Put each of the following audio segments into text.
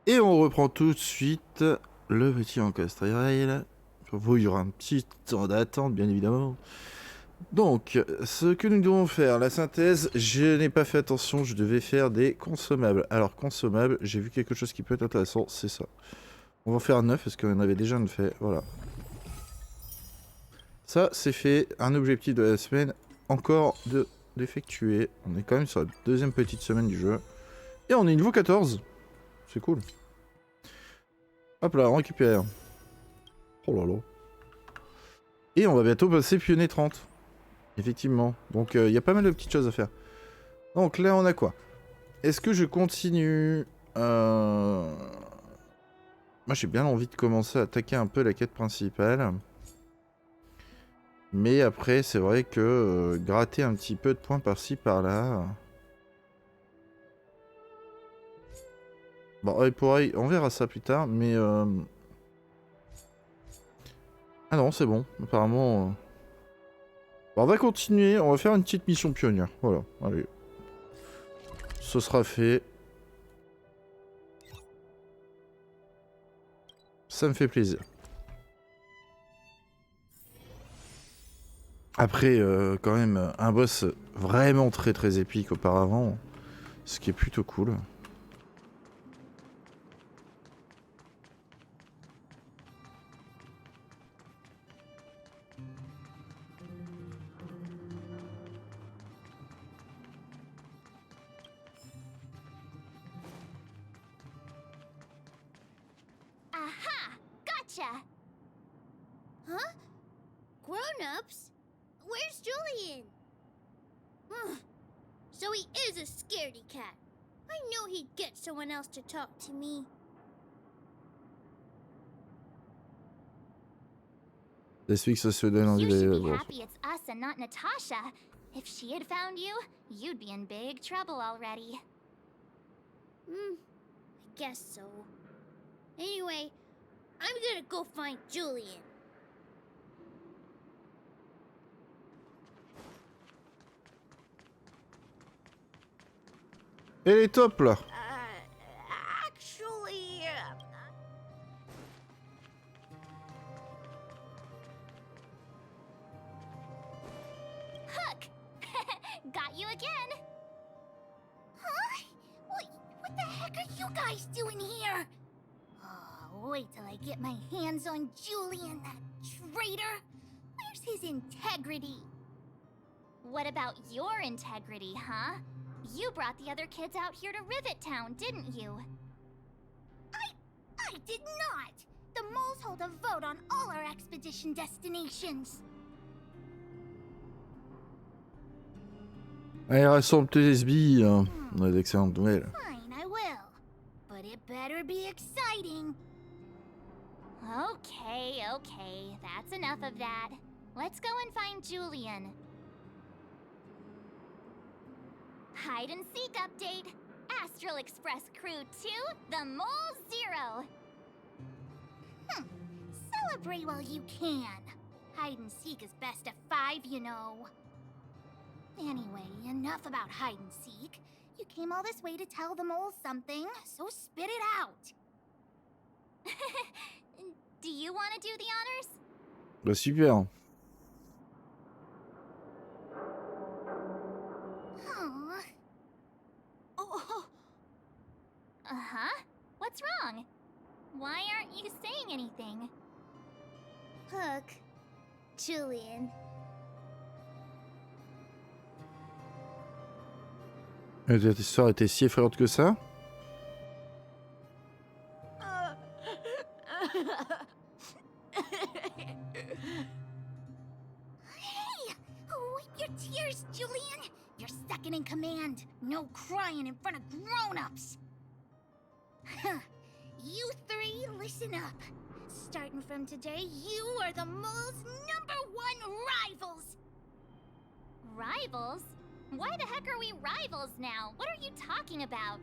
Et on reprend tout de suite le petit HONKAI STAR RAIL. Pour vous, il y aura un petit temps d'attente, bien évidemment. Donc, ce que nous devons faire, la synthèse, je n'ai pas fait attention, je devais faire des consommables. Alors, consommables, j'ai vu quelque chose qui peut être intéressant, c'est ça. On va en faire 9, parce qu'on avait déjà un fait, voilà. Ça, c'est fait, un objectif de la semaine, encore d'effectuer. On est quand même sur la deuxième petite semaine du jeu. Et on est niveau 14. C'est cool. Hop là, on récupère. Oh là là. Et on va bientôt passer pionnier 30. Effectivement. Donc il y a pas mal de petites choses à faire. Donc là on a quoi? Est-ce que je continue Moi j'ai bien envie de commencer à attaquer un peu la quête principale. Mais après c'est vrai que gratter un petit peu de points par-ci par-là... Bon, on verra ça plus tard, mais... Ah non, c'est bon. Apparemment... Bon, on va continuer, on va faire une petite mission pionnière. Voilà, allez. Ce sera fait. Ça me fait plaisir. Après, quand même, un boss vraiment très épique auparavant, ce qui est plutôt cool. Aha! Gotcha! Huh? Grown-ups? Where's Julian? So he is a scaredy cat. I knew he'd get someone else to talk to me. J'explique que ça se donne envie You d'aller should la be voir. happy it's us and not Natasha. If she had found you, you'd be in big trouble already. I guess so. Anyway, I'm gonna go find Julian. Elle est top là. Actually... Hook! Got you again! Huh? What the heck are you guys doing here? Oh, wait till I get my hands on Julian, that traitor! Where's his integrity? What about your integrity, huh? You brought the other kids out here to Rivet Town, didn't you? I did not! The moles hold a vote on all our expedition destinations. Elle rassemble tes lesbies. On a d'excellentes nouvelles. Fine, I will. But it better be exciting. Okay, that's enough of that. Let's go and find Julian. Hide and seek update. Astral Express Crew 2, the Mole 0. Celebrate while you can. Hide and seek is best of 5, you know. Anyway, enough about hide and seek. You came all this way to tell the moles something, so spit it out. Do you want to do the honors? Bah super. Oh. Uh-huh. What's wrong? Why aren't you saying anything? Hook. Julian. Cette histoire était si effrayante que ça? Hey! Wipe your tears, Julian! You're second in command. No crying in front of grown-ups. You three, listen up. Starting from today, you are the mole's #1 rivals! Rivals? Why the heck are we rivals now? What are you talking about?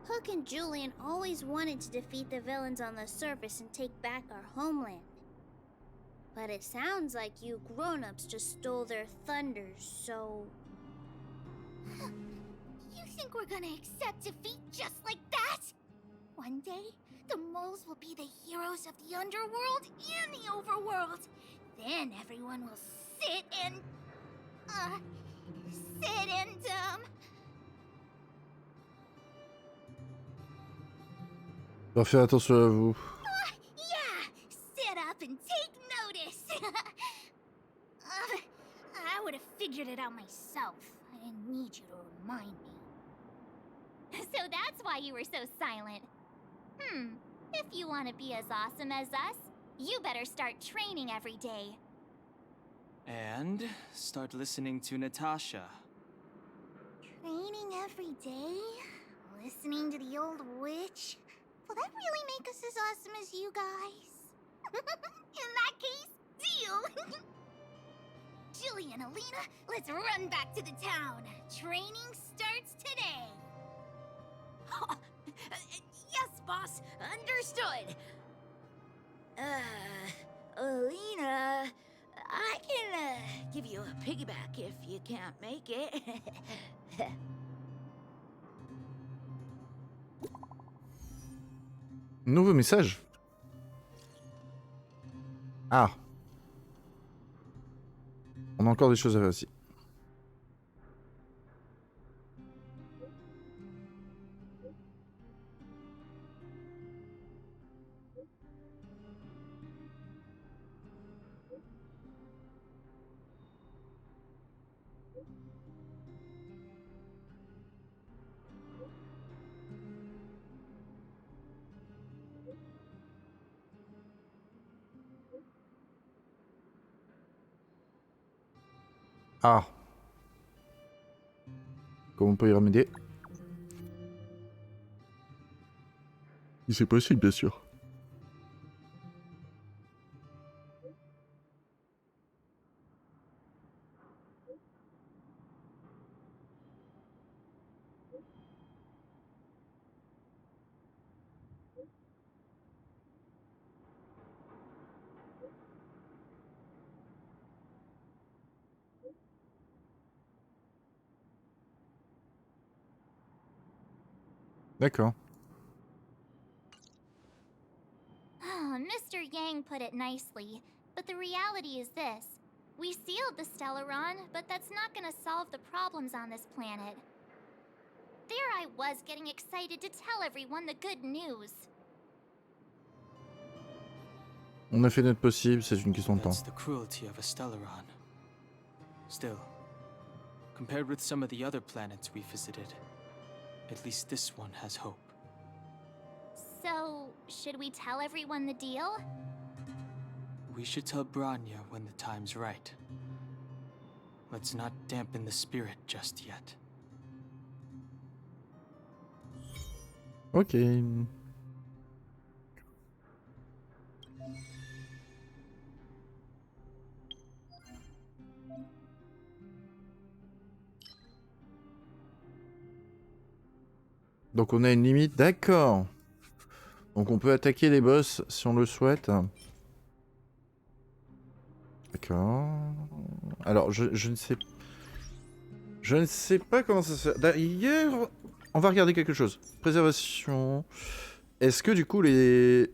Hook and Julian always wanted to defeat the villains on the surface and take back our homeland. But it sounds like you grown-ups just stole their thunder, so... You think we're gonna accept defeat just like that? One day, the moles will be the heroes of the underworld and the overworld. Then everyone will sit and Faut faire attention à vous. Yeah, sit up and take notice. I would have figured it out myself. I didn't need you to remind me. So that's why you were so silent. If you want to be as awesome as us, you better start training every day. And start listening to Natasha. Training every day? Listening to the old witch? Will that really make us as awesome as you guys? In that case, deal! Jilly and Alina, let's run back to the town. Training starts today. Yes, boss. Understood. Alina, I can give you a piggyback if you can't make it. Nouveau message. Ah. On a encore des choses à faire aussi. Ah. Comment on peut y remédier? Si c'est possible, bien sûr. D'accord. Mr. Yang put it nicely, but the reality is this. We sealed the Stellaron, but that's not gonna solve the problems on this planet. There I was getting excited to tell everyone the good news. On a fait notre possible, c'est une question de temps. That's the cruelty of a Stellaron. Still, compared with some of the other planets we visited, at least this one has hope. So, should we tell everyone the deal? We should tell Branya when the time's right. Let's not dampen the spirit just yet. Ok. Donc on a une limite, d'accord. Donc on peut attaquer les boss si on le souhaite. D'accord. Alors je ne sais... Je ne sais pas comment ça se fait. D'ailleurs, on va regarder quelque chose. Préservation. Est-ce que du coup les...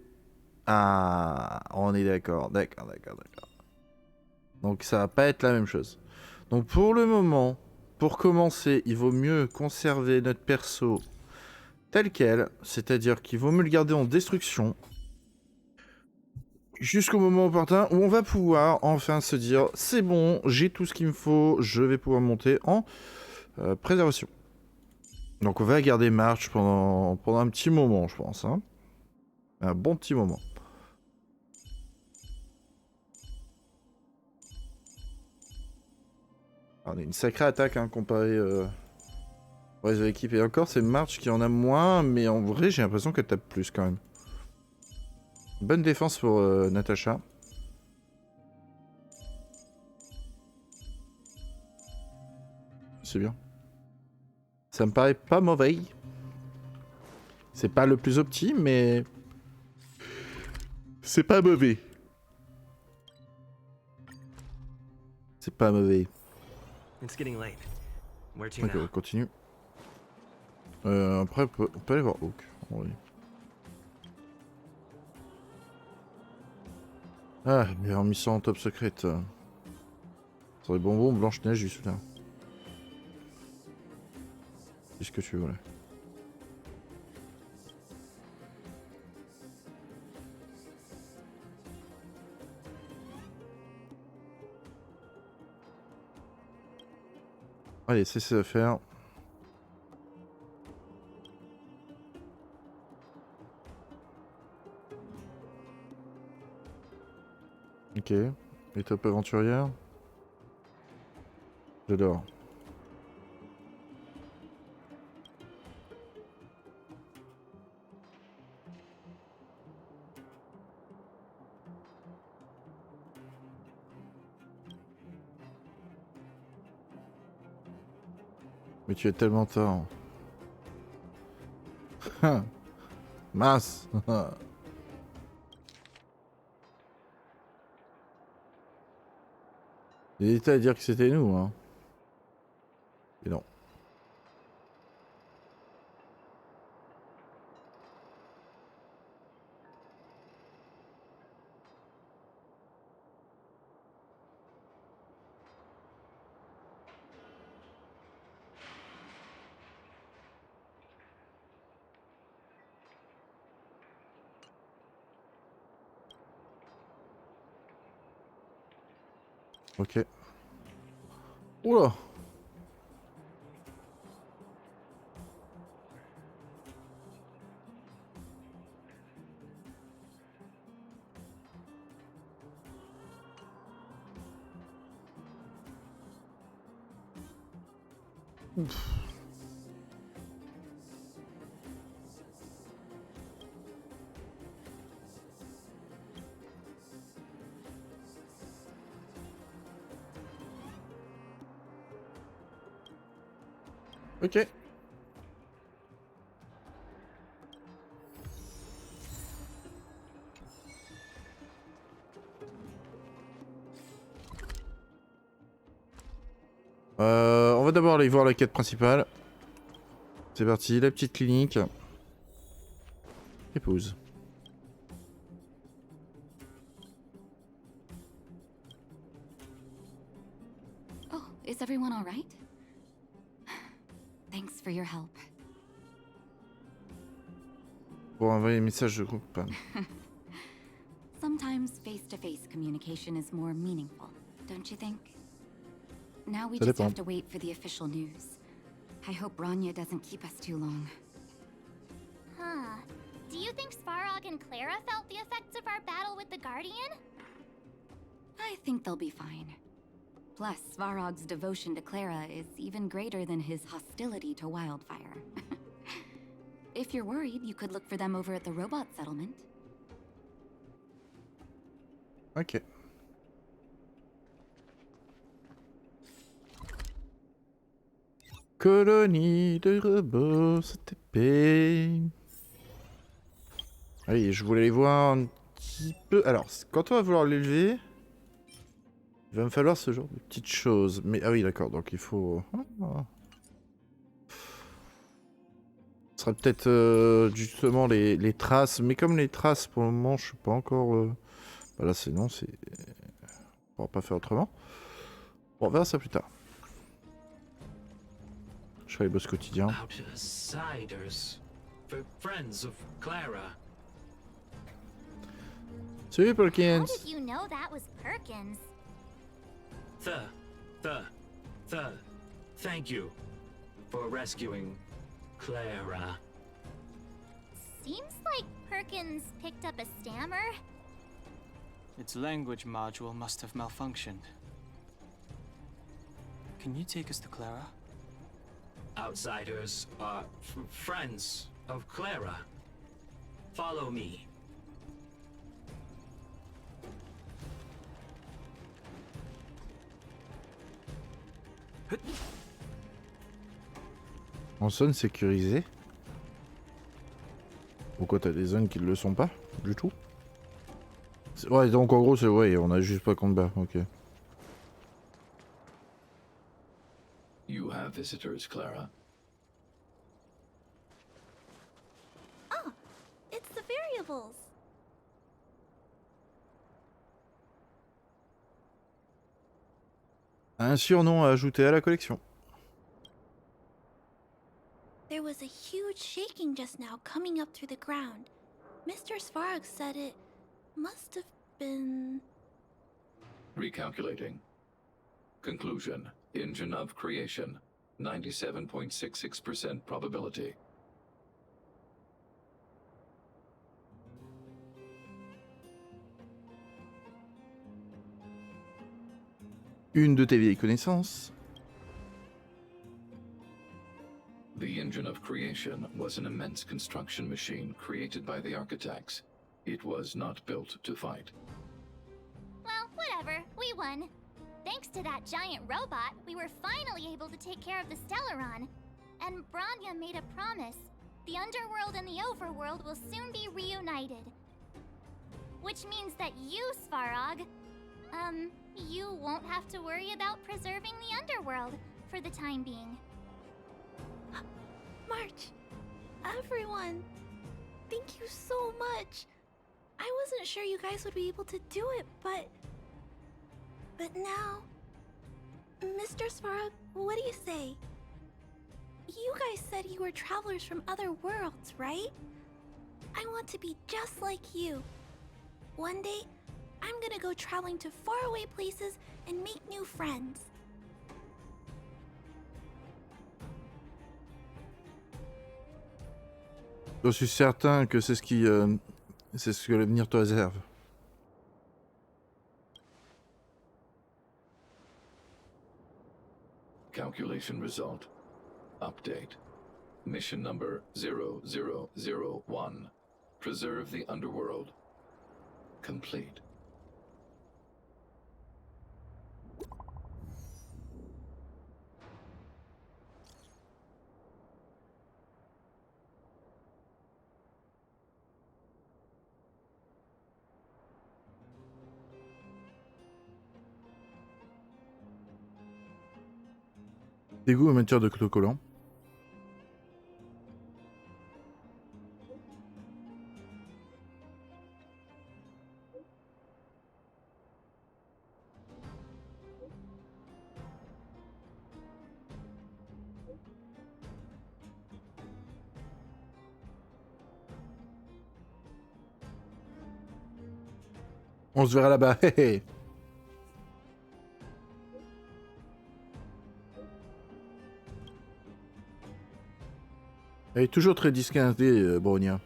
Ah, on est d'accord. D'accord. Donc ça va pas être la même chose. Donc pour le moment, pour commencer, il vaut mieux conserver notre perso tel quel. C'est-à-dire qu'il vaut mieux le garder en destruction. Jusqu'au moment opportun où on va pouvoir enfin se dire c'est bon, j'ai tout ce qu'il me faut, je vais pouvoir monter en préservation. Donc on va garder March pendant un petit moment, je pense. Hein. Un bon petit moment. Alors, on a une sacrée attaque hein, comparée aux équipes. Et encore, c'est March qui en a moins, mais en vrai, j'ai l'impression qu'elle tape plus quand même. Bonne défense pour Natasha. C'est bien. Ça me paraît pas mauvais. C'est pas le plus opti, mais... C'est pas mauvais. C'est pas mauvais. Ok, on continue. Après, on peut aller voir Hawk. Oui. Ah, mais en mis ça en top secrète. Ça serait bonbon, Blanche-Neige, juste là. Qu'est-ce que tu veux là? Allez, c'est à faire. Ok. Étape aventurière. J'adore. Mais tu es tellement tard. Mince. J'hésitais à dire que c'était nous, hein. Et non. Ok. Oula. Ouf. Ok. On va d'abord aller voir la quête principale. C'est parti, la petite clinique. Épouse. Oh, is everyone all right? Thanks for your help. Pour envoyer un message de groupe. Sometimes face-to-face communication is more meaningful, don't you think? Now we Ça just dépend. have to wait for the official news. I hope Rania doesn't keep us too long. Huh. Do you think Svarog and Clara felt the effects of our battle with the Guardian? I think they'll be fine. Plus, Svarog's devotion to Clara is even greater than his hostility to Wildfire. If you're worried, you could look for them over at the robot settlement. Ok. Colonie de robots TP. Oui, je voulais les voir un petit peu. Alors, quand on va vouloir l'élever, il va me falloir ce genre de petites choses. Mais ah oui, d'accord. Donc il faut. Ce sera peut-être justement les traces. Mais comme les traces pour le moment, je suis pas encore. Bah là, c'est non, c'est. On va pas faire autrement. Bon, on verra ça plus tard. Je ferai les boss quotidiens. Outsiders. For friends of Clara. Salut, How Perkins. did you know that was Perkins? Thank you for rescuing Clara. Seems like Perkins picked up a stammer. Its language module must have malfunctioned. Can you take us to Clara? Outsiders are friends of Clara. Follow me. En zone sécurisée. Pourquoi t'as des zones qui ne le sont pas du tout? Ouais, donc en gros, c'est ouais, on a juste pas combat, ok. You have visitors, Clara. Oh, it's the variables. Un surnom à ajouter à la collection. There was a huge shaking just now coming up through the ground. Mr. Svarog said it must have been... Recalculating. Conclusion. Engine of creation. 97.66% probability. Une de tes vieilles connaissances. The engine of creation was an immense construction machine created by the architects. It was not built to fight. Well, whatever. We won. Thanks to that giant robot, we were finally able to take care of the Stellaron. And Branya made a promise. The underworld and the overworld will soon be reunited. Which means that you, Svarog, you won't have to worry about preserving the underworld for the time being. March, everyone, thank you so much. I wasn't sure you guys would be able to do it, but now... Mr. Svarog, what do you say? You guys said you were travelers from other worlds, right? I want to be just like you. One day, I'm gonna go traveling to faraway places and make new friends. Je suis certain que c'est ce que l'avenir te réserve. Calculation result. Update. Mission number 0001. Preserve the underworld. Complete. Dégoût en matière de autocollant. On se verra là-bas. Hé hé. Elle est toujours très disquintée, Bronia.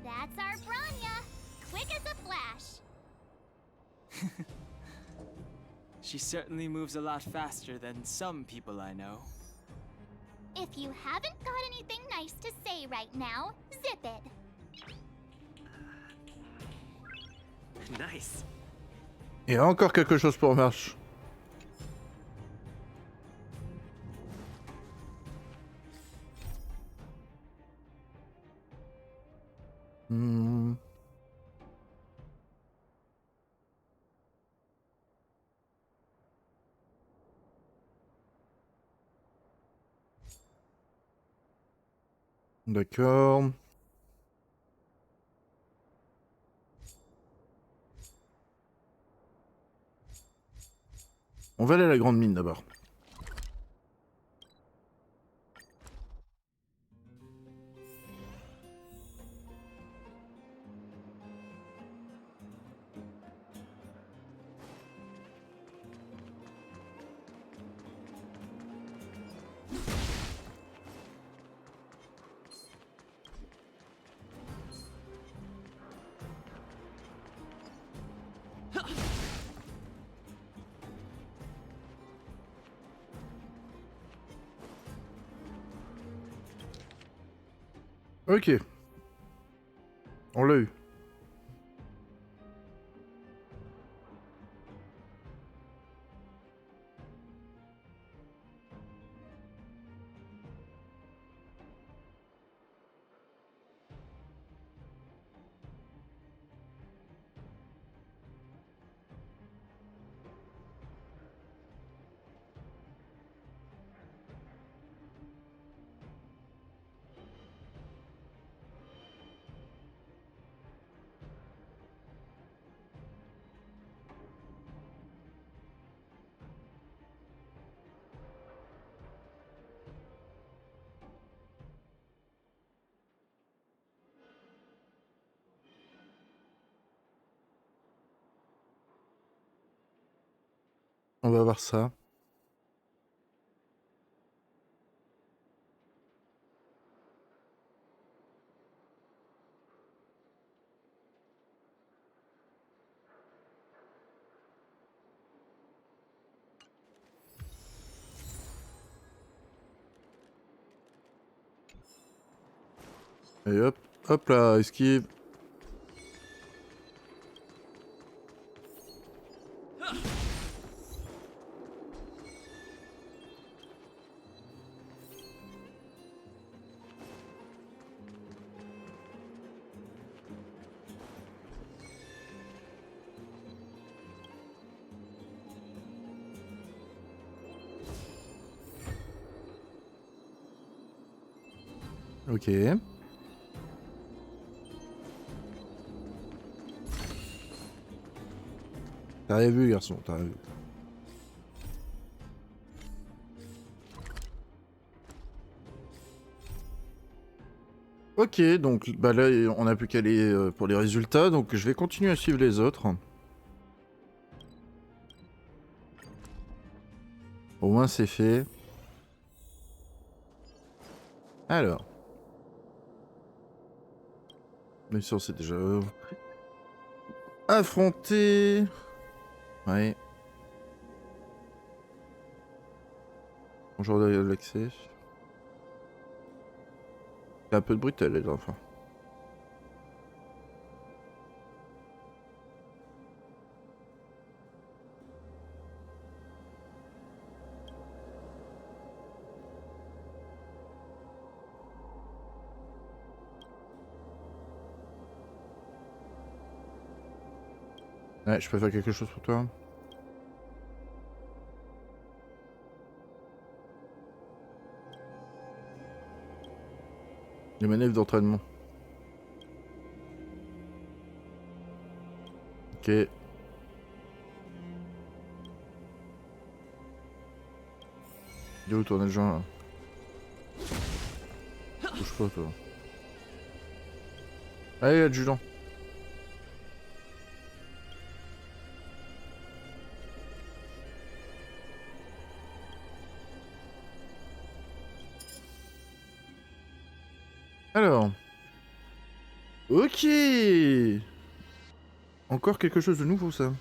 That's our Branya, quick as a flash. She certainly moves a lot faster than some people I know. If you haven't got anything nice to say right now, zip it. Nice. Et encore quelque chose pour Marche. D'accord. On va aller à la grande mine d'abord. Ok. On l'a eu. On va voir ça. Et hop, hop là, esquive. Ok. T'as rien vu, garçon, t'as rien vu. Ok, donc bah là on a plus qu'à aller pour les résultats, donc je vais continuer à suivre les autres. Au moins c'est fait. Alors. Même si on s'est déjà affronté. Ouais. Bonjour l'accès. C'est un peu de brutal les enfants. Ouais, je peux faire quelque chose pour toi. Les manœuvres d'entraînement. Ok. Il est où ton agent là? Bouge pas toi. Allez, adjudant. Alors. Ok. Encore quelque chose de nouveau ça.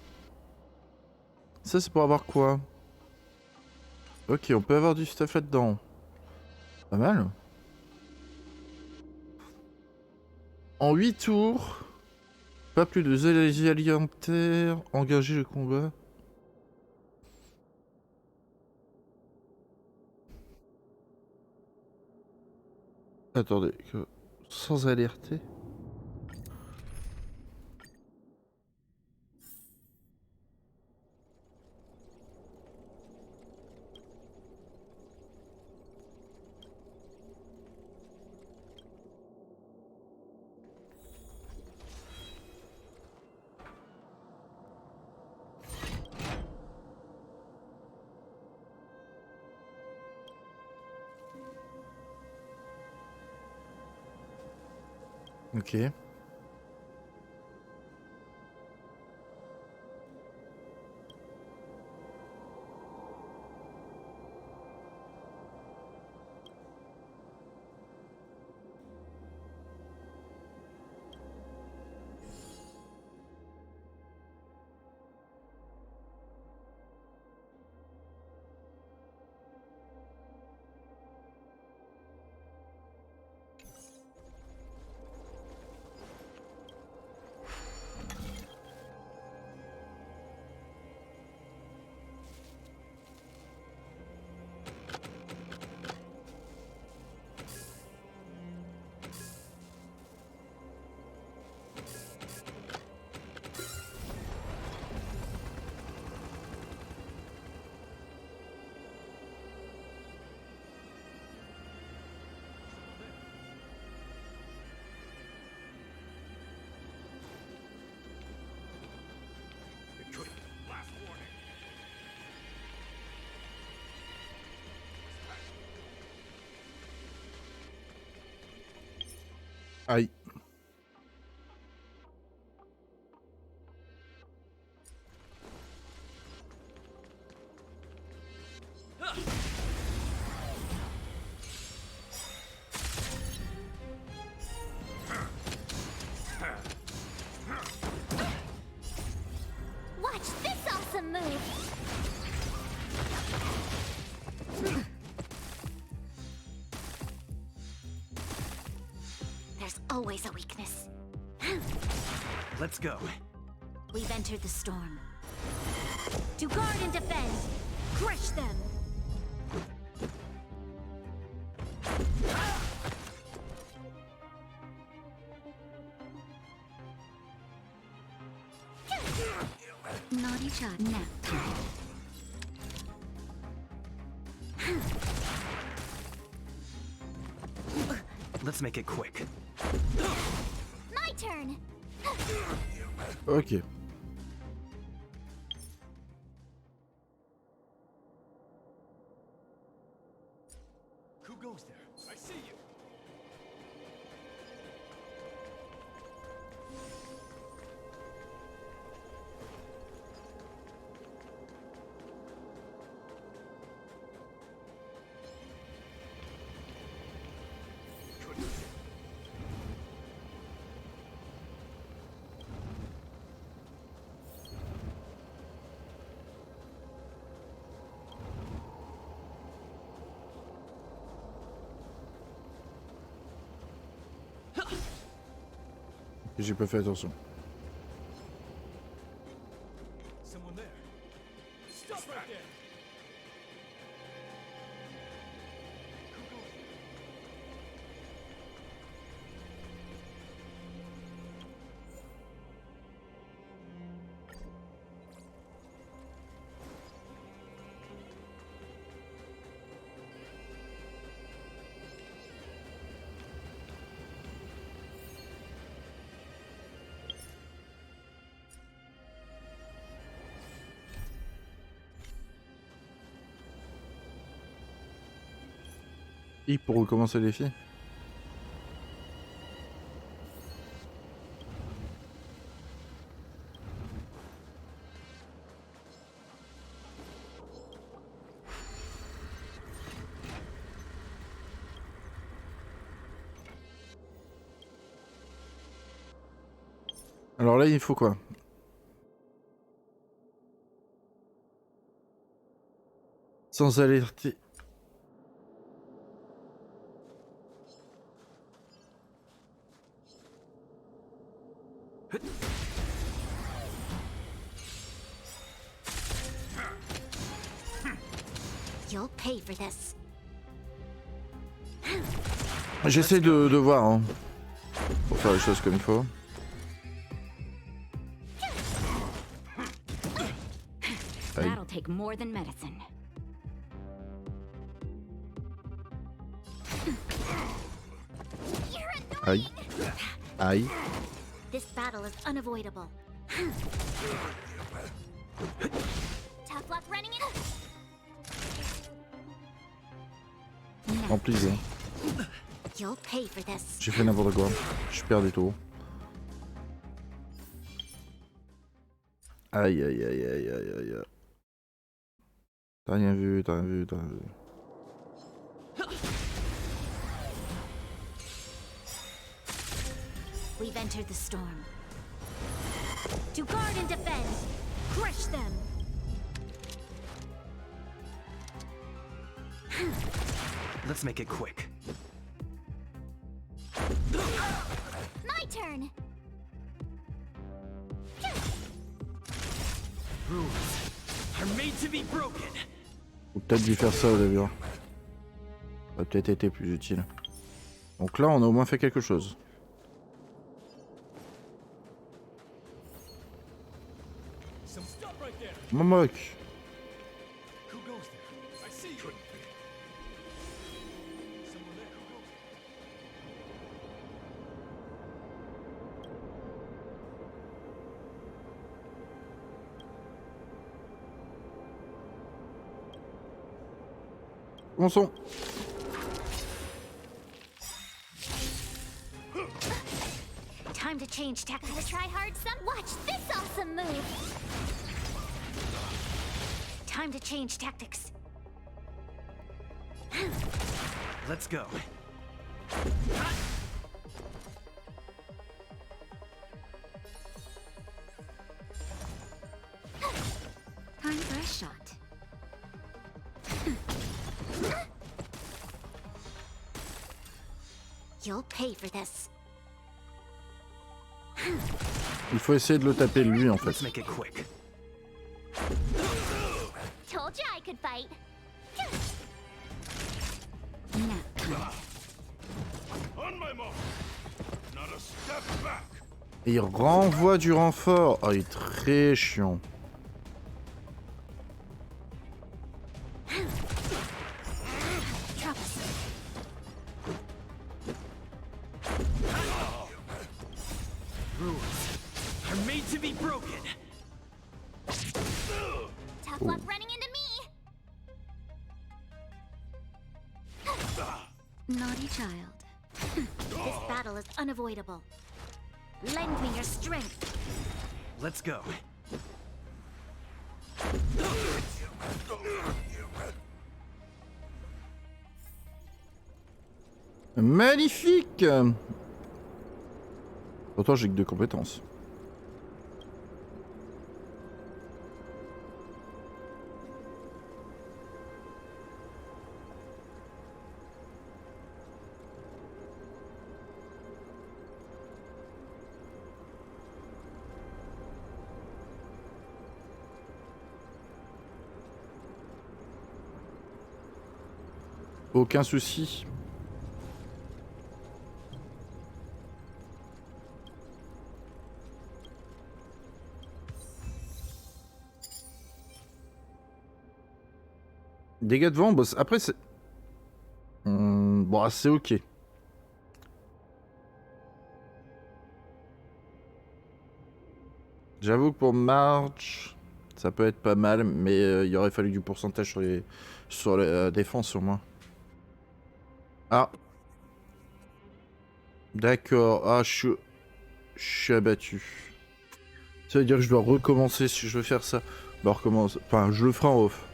Ça c'est pour avoir quoi? Ok, on peut avoir du stuff là-dedans. Pas mal. En 8 tours, pas plus de zèle alimentaires, engager le combat. Attendez, sans alerter. Ok. Aïe. There's always a weakness. Let's go. We've entered the storm. To guard and defend. Crush them. Naughty shot. Nap time. Let's make it quick. My turn. Ok. Who goes there? I see you. J'ai pas fait attention. Someone there. Stop right there. I pour recommencer les filles. Alors là, il faut quoi? Sans alerter. You'll pay for this. J'essaie de voir hein, pour faire les choses comme il faut. Aïe. That'll take more than medicine. Aïe. Aïe. This battle is unavoidable. Tough luck running in. Remplis. You'll pay for this. J'ai fait n'importe quoi. Je perds des tours. Aïe aïe aïe aïe aïe aïe. T'as rien vu, t'as rien vu, t'as rien vu. We've entered the storm. To guard and defend. Crush them. Let's make it quick. My turn. Rules are made to be broken. Faut peut-être lui faire ça au début. Ça aurait peut-être été plus utile. Donc là, on a au moins fait quelque chose. Momoc. Who goes there? I see you. Someone there. Who goes Bon son. Time to change tactics. Gotta try hard some. Watch this awesome move. Time to change tactics. Let's go. Time for a shot. You'll pay for this. Il faut essayer de le taper lui en fait. Let's make it quick. Told you I could fight. Et il renvoie du renfort. Oh, il est très chiant. Are made to be broken. Tough luck running into me. Naughty child. This battle is unavoidable. Lend me your strength. Let's go. Magnifique. Pourtant j'ai que 2 compétences. Aucun souci. Dégâts de vent, boss. Après c'est... bon, c'est ok. J'avoue que pour March, ça peut être pas mal, mais il aurait fallu du pourcentage sur la défense au moins. Ah. D'accord. Ah, je suis abattu. Ça veut dire que je dois recommencer si je veux faire ça. Bah, recommence. Enfin, je le ferai en off.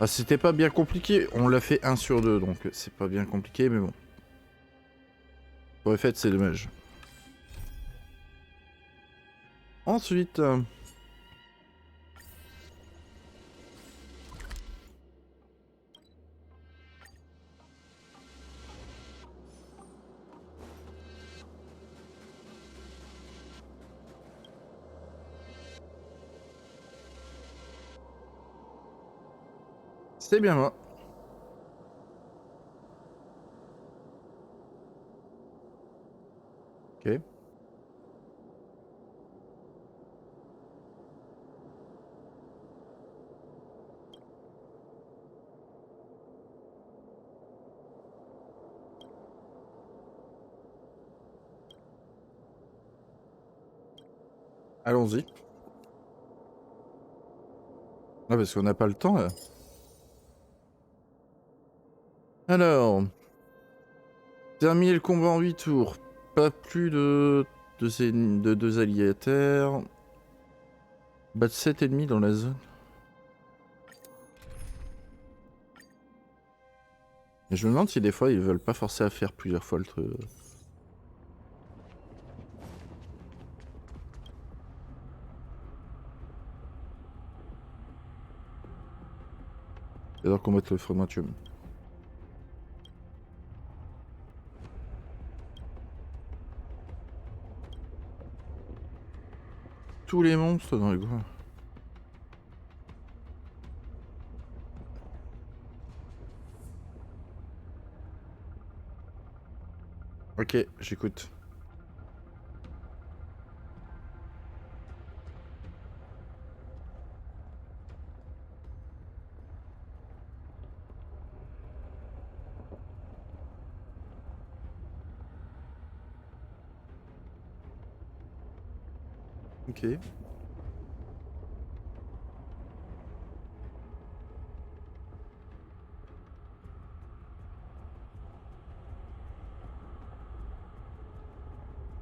Ah, c'était pas bien compliqué. On l'a fait 1 sur 2, donc c'est pas bien compliqué, mais bon. Pour le fait, c'est dommage. Ensuite... c'est bien moi. Ok. Allons-y. Ah, parce qu'on n'a pas le temps là. Alors, terminer le combat en 8 tours. Pas plus de 2 alliés à terre. Battre 7 ennemis dans la zone. Et je me demande si des fois ils veulent pas forcer à faire plusieurs fois le truc. J'adore combattre le fragmentium. Tous les monstres dans le coin. Ok, j'écoute. Ok.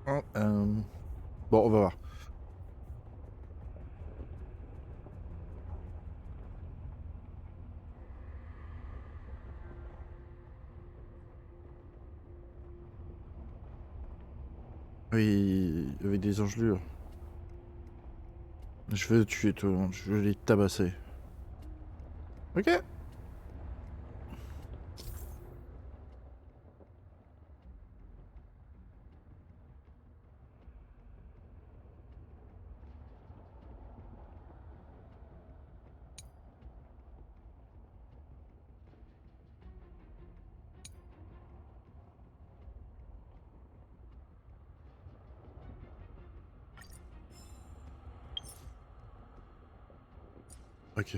Oh, bon, on va voir. Oui, il y avait des engelures. Je veux tuer tout le monde, je veux les tabasser. Ok. Ok.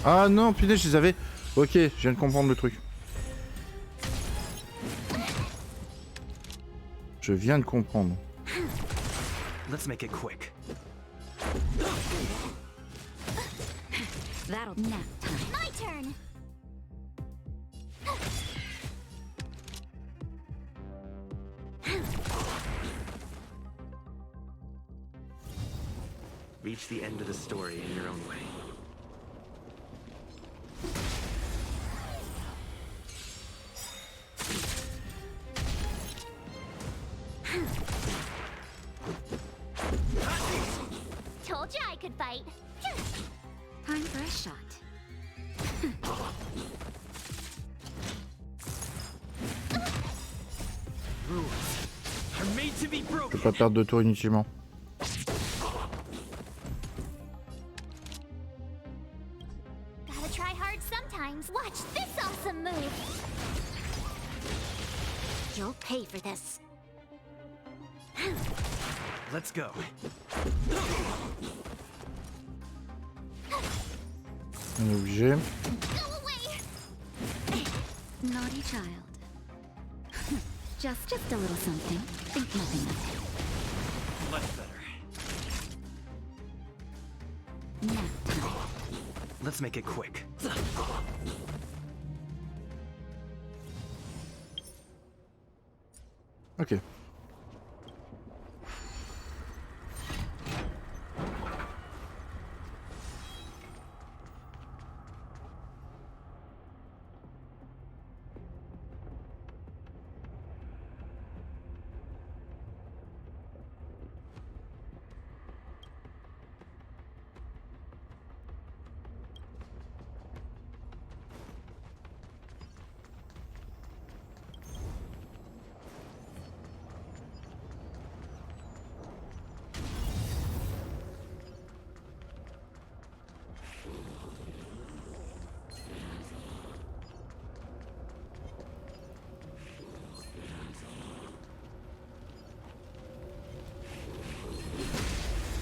Ah non, putain, je les avais. Ok, je viens de comprendre le truc. Je viens de comprendre. Let's make it quick. That'll nap time. My turn. Reach the end of the story in your own way. Told you I could fight. Time for a shot. Rules are made to be Je broken. peux pas perdre de tour inutilement. Gotta try hard sometimes. Watch this awesome move. You'll pay for this. Let's go. On est obligé. Go away. Naughty child. just a little something. Think nothing of it. Much better. Nap time. Let's make it quick. Ok.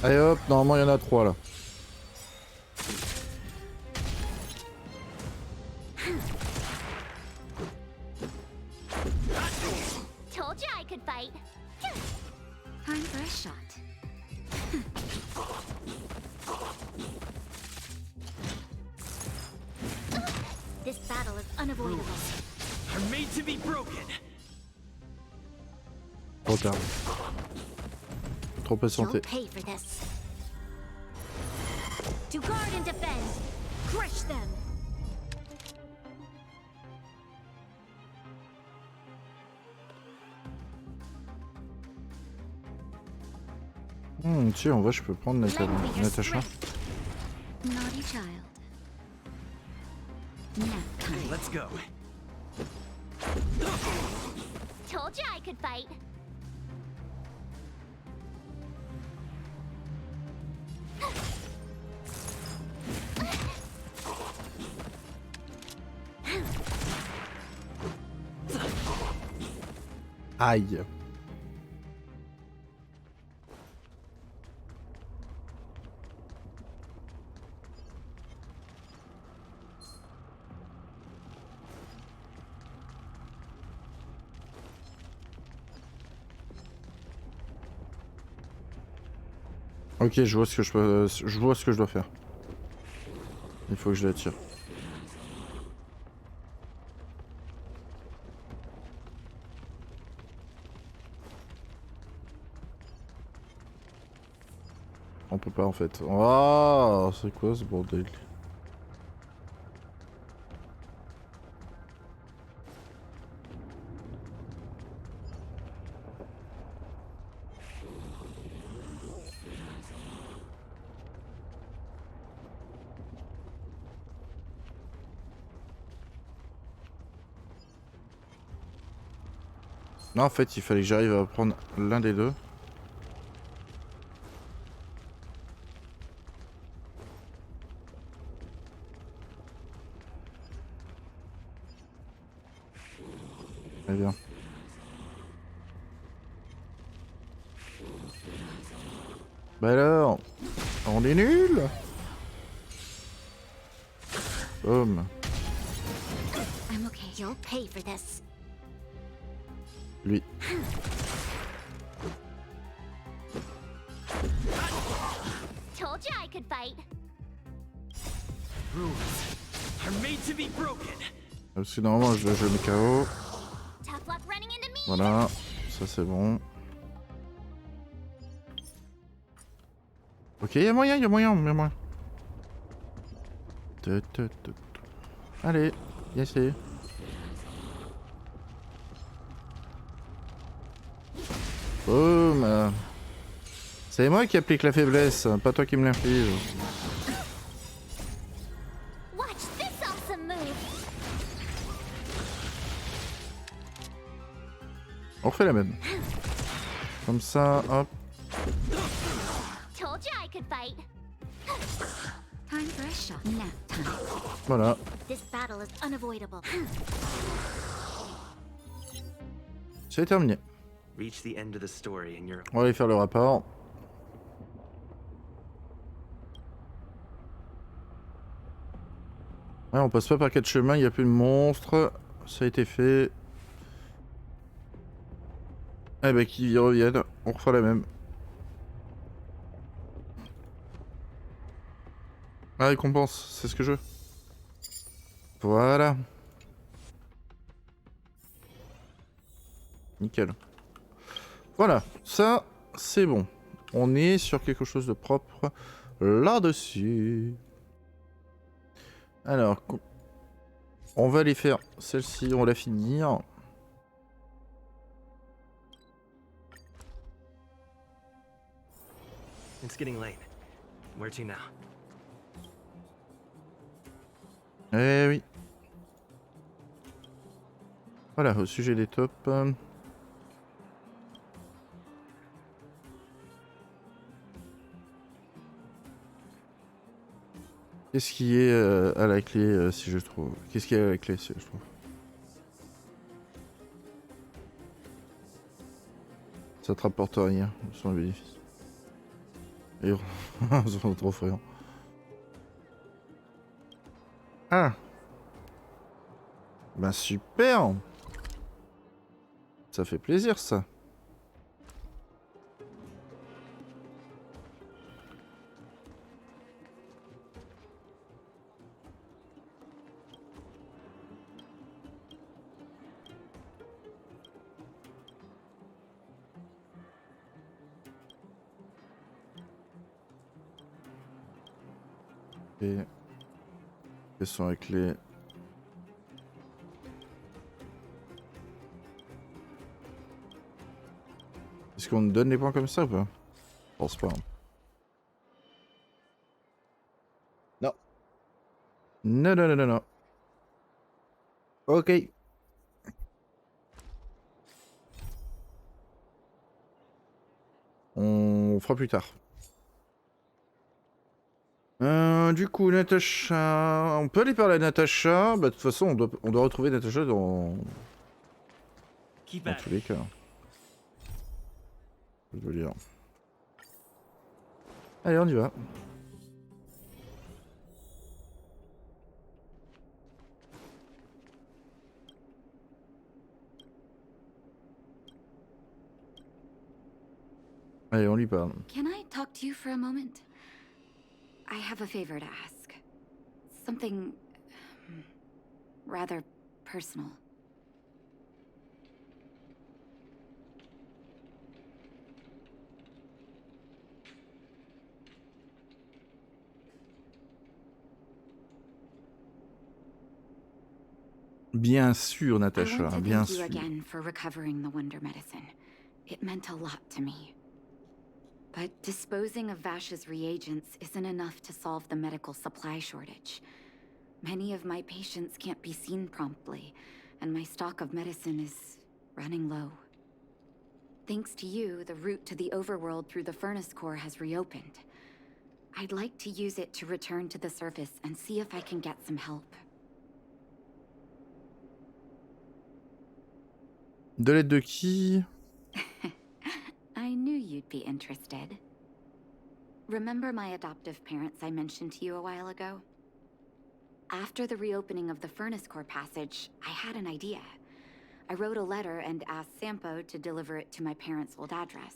Allez hop, normalement il y en a 3 là. Told you I could fight. Time for a shot. This battle is unavoidable. Are made to be broken. Trop tard. Trop You'll patienté. pay for this. To guard and defend. Crush them. Tu sais, en vrai, je peux prendre Natasha. Naughty child. Nap time. Let's go. Told you I could fight. Aïe. Ok, je vois ce que je vois ce que je dois faire. Il faut que je la tire. On peut pas en fait. Oh, c'est quoi ce bordel? Non, en fait, il fallait que j'arrive à prendre l'un des deux. Très bien. Bah alors, on est nul. Boum. I'm okay. You'll pay for this. Lui. Told you I could fight. Rules are made to be broken. Parce que normalement je le mets KO. Tough luck running into me. Voilà, ça c'est bon. Ok, y'a moyen, y'a moyen, y'a moyen. Allez, viens essayer. Boum. C'est moi qui applique la faiblesse, pas toi qui me l'inflige. Watch this awesome move. On refait la même. Comme ça, hop. Told you I could fight. Time for a shot. Nap time. Voilà. This battle is unavoidable. C'est terminé. Reach the end of the story and you're On va aller faire le rapport. Ouais, on passe pas par 4 chemins, il n'y a plus de monstres. Ça a été fait. Eh ben, qu'ils y reviennent. On refait la même. La récompense, c'est ce que je veux. Voilà. Nickel. Voilà, ça, c'est bon. On est sur quelque chose de propre là-dessus. Alors, on va aller faire celle-ci, on va la finir. It's getting late. Where to now? Eh oui. Voilà, au sujet des tops. Qu'est-ce qui est à la clé si je trouve? Qu'est-ce qui est à la clé si je trouve? Ça te rapporte rien, sans bénéfice. Et on trop friand. Ah. Bah super. Ça fait plaisir ça. Et quelles sont les clés? Est-ce qu'on nous donne les points comme ça ou pas? Je pense pas. Non. Non, non, non, non, non. Ok. On fera plus tard. Du coup, Natasha... On peut aller parler à Natasha. Bah, de toute façon, on doit retrouver Natasha dans tous les cas. Je veux dire. Allez, on y va. Allez, on lui parle. Can I talk to you for a moment? I have a favor to ask. Something rather personal. Bien sûr, Natasha, I want to bien thank you sûr. again for recovering the Wonder Medicine. It meant a lot to me. But disposing of Vash's reagents isn't enough to solve the medical supply shortage. Many of my patients can't be seen promptly, and my stock of medicine is running low. Thanks to you, the route to the overworld through the furnace core has reopened. I'd like to use it to return to the surface and see if I can get some help. De l'aide de qui? I knew you'd be interested. Remember my adoptive parents I mentioned to you a while ago? After the reopening of the furnace core passage, I had an idea. I wrote a letter and asked Sampo to deliver it to my parents' old address.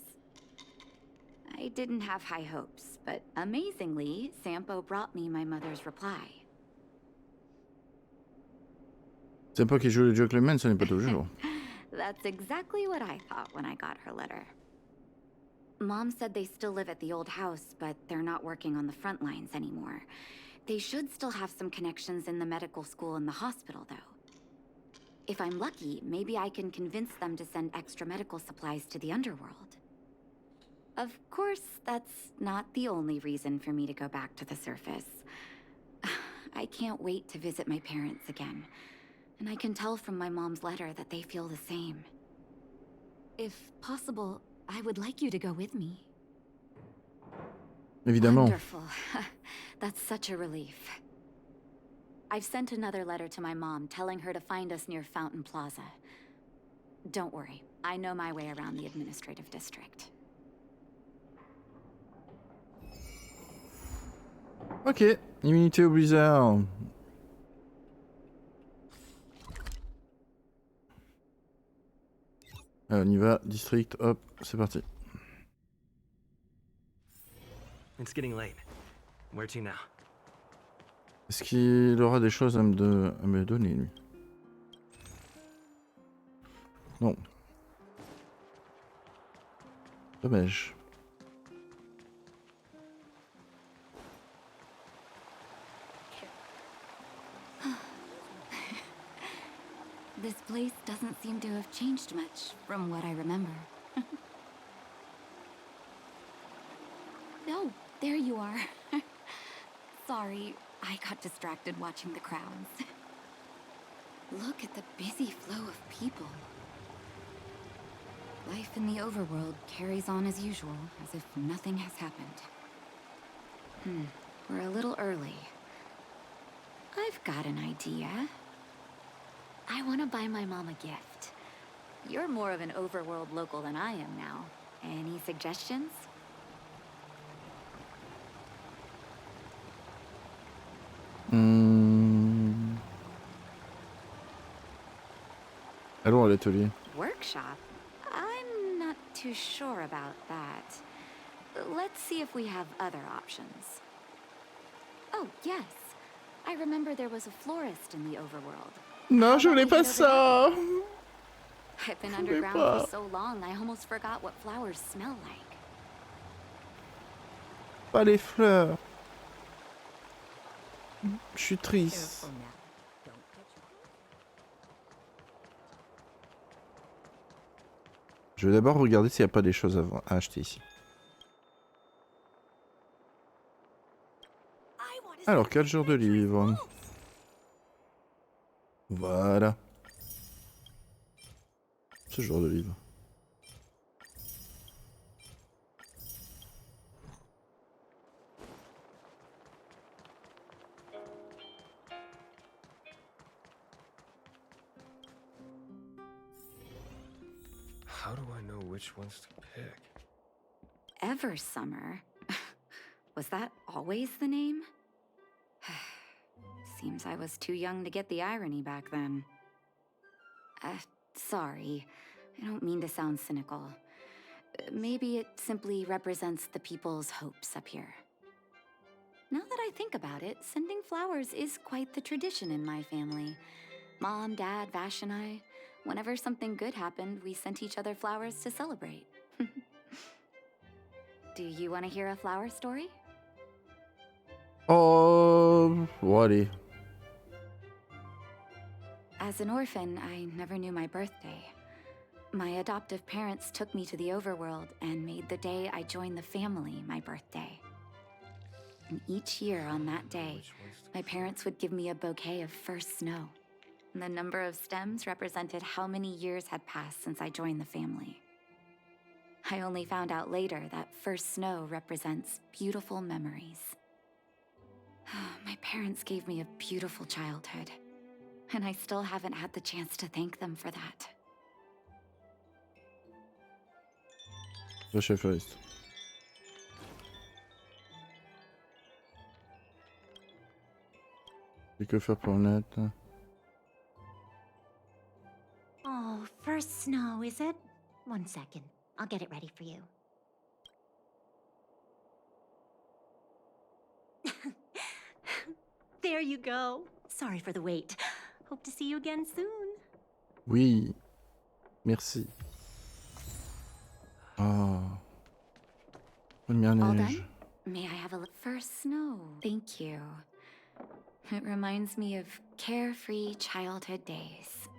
I didn't have high hopes, but amazingly, Sampo brought me my mother's reply. Sampo qui joue le jeu avec le men, ça n'est pas toujours. That's exactly what I thought when I got her letter. Mom said they still live at the old house, but they're not working on the front lines anymore. They should still have some connections in the medical school and the hospital, though. If I'm lucky, maybe I can convince them to send extra medical supplies to the underworld. Of course, that's not the only reason for me to go back to the surface. I can't wait to visit my parents again, and I can tell from my mom's letter that they feel the same. If possible, I would like you to go with me. Évidemment. Wonderful. That's such a relief. I've sent another letter to my mom telling her to find us near Fountain Plaza. Don't worry, I know my way around the administrative district. Ok, immunité au blizzard. Allez, on y va, district, hop, c'est parti. It's getting late. Where to now? Est-ce qu'il aura des choses à me donner, lui? Non. Dommage. This place doesn't seem to have changed much from what I remember. Oh, there you are. Sorry, I got distracted watching the crowds. Look at the busy flow of people. Life in the overworld carries on as usual, as if nothing has happened. We're a little early. I've got an idea. I want to buy my mom a gift. You're more of an overworld local than I am now. Any suggestions? Allons à l'atelier. Workshop? I'm not too sure about that. Let's see if we have other options. Oh, yes. I remember there was a florist in the overworld. Non, je voulais pas ça. I've been underground for so long, I almost forgot what flowers smell like. Pas les fleurs. Je suis triste. Je vais d'abord regarder s'il n'y a pas des choses à acheter ici. Alors, quel genre de livre? Voilà. Ce genre de livre. How do I know which ones to pick? Ever Summer? Was that always the name? Seems I was too young to get the irony back then. Sorry. I don't mean to sound cynical. Maybe it simply represents the people's hopes up here. Now that I think about it, sending flowers is quite the tradition in my family. Mom, Dad, Vash, and I, whenever something good happened, we sent each other flowers to celebrate. Do you want to hear a flower story? Oh, Wally. As an orphan, I never knew my birthday. My adoptive parents took me to the overworld and made the day I joined the family my birthday. And each year on that day, my parents would give me a bouquet of first snow. The number of stems represented how many years had passed since I joined the family. I only found out later that first snow represents beautiful memories. My parents gave me a beautiful childhood, and I still haven't had the chance to thank them for that. Chef first. Et que faire pour Annette? Oh, first snow, is it? 1 second. I'll get it ready for you. There you go. Sorry for the wait. Hope to see you again soon. Oui. Merci. Oh. Première All neige. done? May I have a first snow? Thank you. It reminds me of carefree childhood days.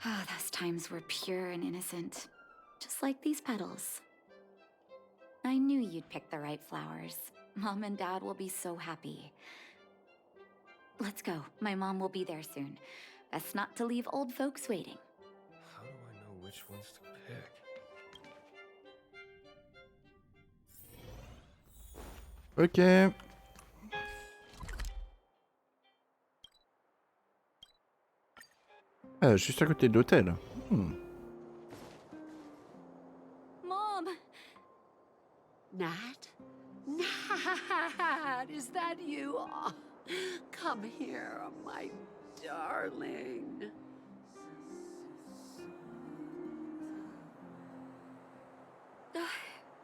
Ah, those times were pure and innocent, just like these petals. I knew you'd pick the right flowers. Mom and Dad will be so happy. Let's go. My mom will be there soon. Best not to leave old folks waiting. How do I know which ones to pick? Ok. Ah, juste à côté de l'hôtel. Mom! Nat? Nat, is that you? Oh, come here, my darling.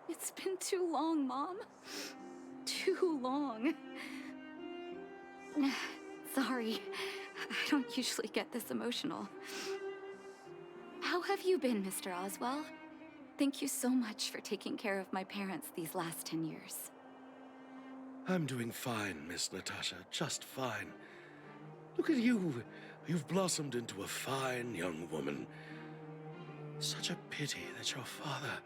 It's been too long, Mom. Too long. Sorry. I don't usually get this emotional. How have you been, Mr. Oswell? Thank you so much for taking care of my parents these last 10 years. I'm doing fine, Miss Natasha, just fine. Look at you. You've blossomed into a fine young woman. Such a pity that your father...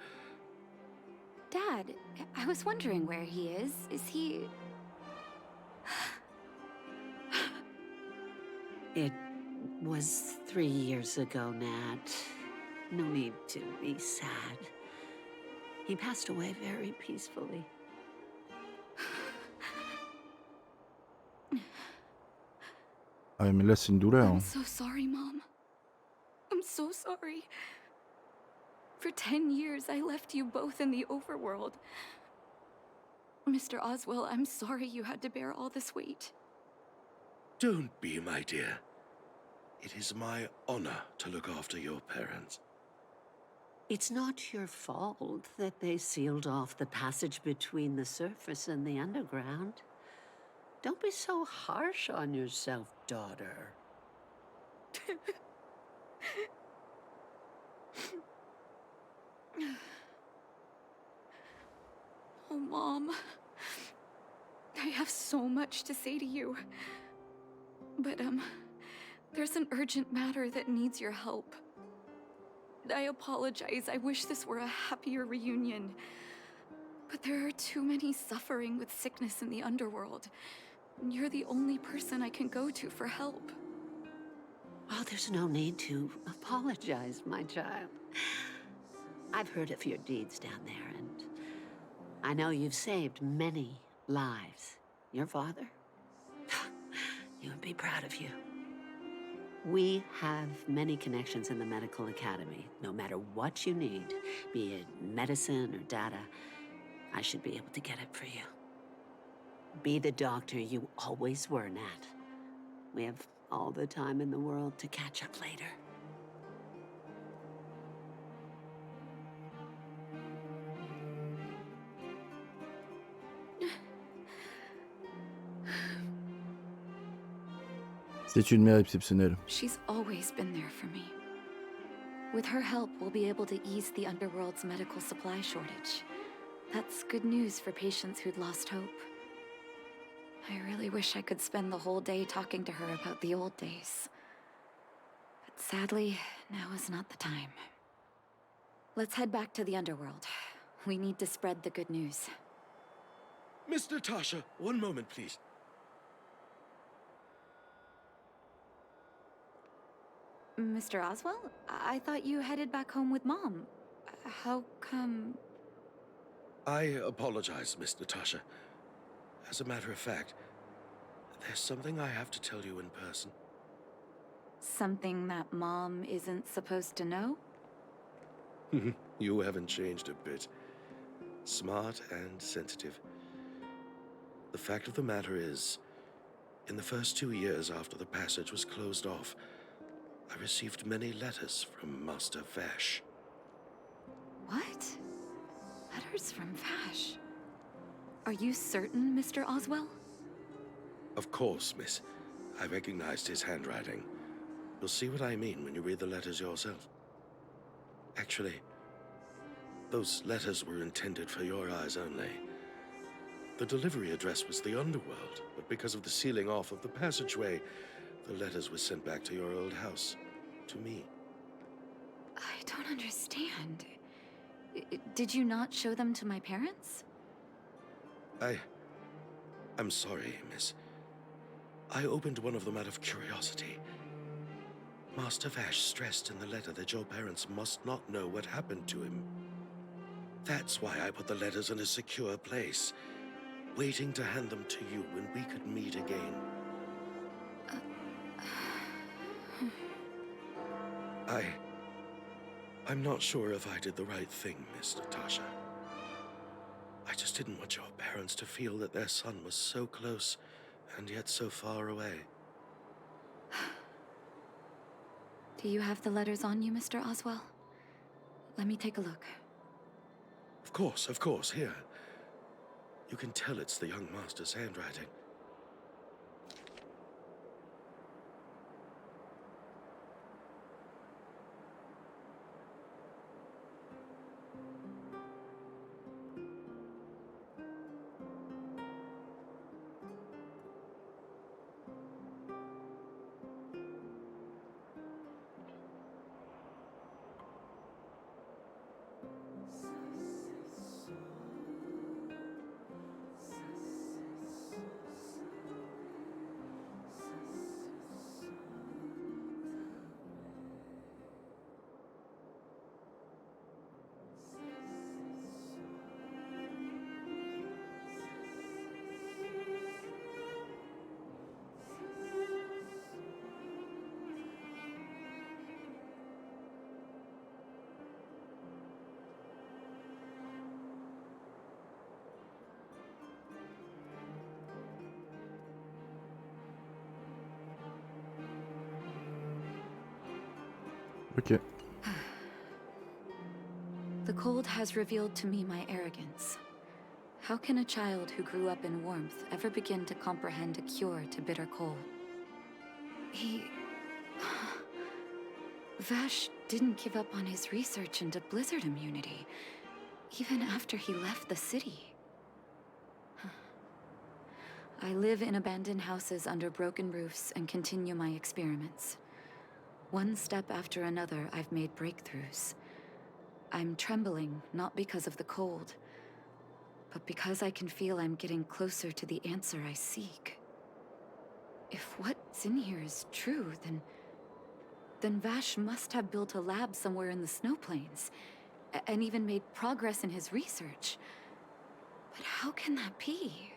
Dad, I was wondering where he is. Is he... It was 3 years ago, Nat. No need to be sad. He passed away very peacefully. Ah, mais là, c'est une douleur. I'm so sorry, Mom. I'm so sorry. For 10 years, I left you both in the overworld. Mr. Oswell, I'm sorry you had to bear all this weight. Don't be, my dear. It is my honor to look after your parents. It's not your fault that they sealed off the passage between the surface and the underground. Don't be so harsh on yourself, daughter. Oh, Mom. I have so much to say to you. But, there's an urgent matter that needs your help. I apologize. I wish this were a happier reunion. But there are too many suffering with sickness in the underworld. You're the only person I can go to for help. Oh, there's no need to apologize, my child. I've heard of your deeds down there, and I know you've saved many lives. Your father? He would be proud of you. We have many connections in the medical academy. No matter what you need, be it medicine or data, I should be able to get it for you. Be the doctor you always were, Nat. We have all the time in the world to catch up later. C'est une mère exceptionnelle. She's always been there for me. With her help, we'll be able to ease the underworld's medical supply shortage. That's good news for patients who'd lost hope. I really wish I could spend the whole day talking to her about the old days. But sadly, now is not the time. Let's head back to the underworld. We need to spread the good news. Miss Natasha, one moment, please. Mr. Oswell? I thought you headed back home with Mom. How come... I apologize, Miss Natasha. As a matter of fact, there's something I have to tell you in person. Something that Mom isn't supposed to know? You haven't changed a bit. Smart and sensitive. The fact of the matter is, in the first 2 years after the passage was closed off, I received many letters from Master Vash. What? Letters from Vash? Are you certain, Mr. Oswell? Of course, miss. I recognized his handwriting. You'll see what I mean when you read the letters yourself. Actually, those letters were intended for your eyes only. The delivery address was the underworld, but because of the sealing off of the passageway, the letters were sent back to your old house. To me. I don't understand. Did you not show them to my parents? I'm sorry, miss. I opened one of them out of curiosity. Master Vash stressed in the letter that your parents must not know what happened to him. That's why I put the letters in a secure place, waiting to hand them to you when we could meet again. I'm not sure if I did the right thing, Miss Natasha. I just didn't want your parents to feel that their son was so close and yet so far away. Do you have the letters on you, Mr. Oswell? Let me take a look. Of course, here. You can tell it's the young master's handwriting. Ok. The cold has revealed to me my arrogance. How can a child who grew up in warmth ever begin to comprehend a cure to bitter cold? Vash didn't give up on his research into blizzard immunity, even after he left the city. I live in abandoned houses under broken roofs and continue my experiments. One step after another, I've made breakthroughs. I'm trembling, not because of the cold, but because I can feel I'm getting closer to the answer I seek. If what's in here is true, then Vash must have built a lab somewhere in the snow plains, and even made progress in his research. But how can that be?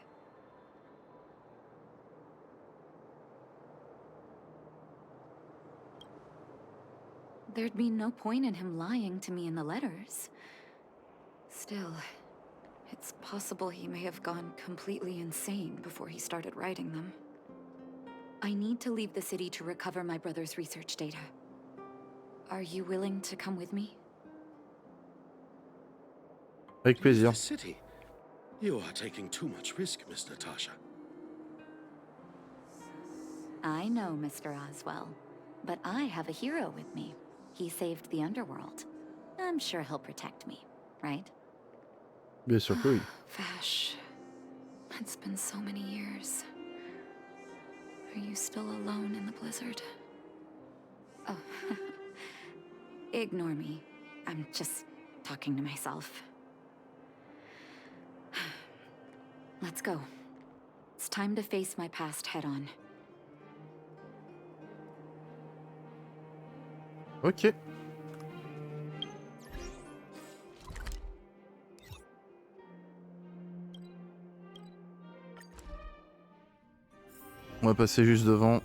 There'd be no point in him lying to me in the letters. Still, it's possible he may have gone completely insane before he started writing them. I need to leave the city to recover my brother's research data. Are you willing to come with me? Avec plaisir. The city? You are taking too much risk, Miss Natasha. I know, Mr. Oswell, but I have a hero with me. He saved the underworld. I'm sure he'll protect me, right? Bien sûr que oui. Vash, it's been so many years. Are you still alone in the blizzard? Oh, ignore me. I'm just talking to myself. Let's go. It's time to face my past head-on. Ok. On va passer juste devant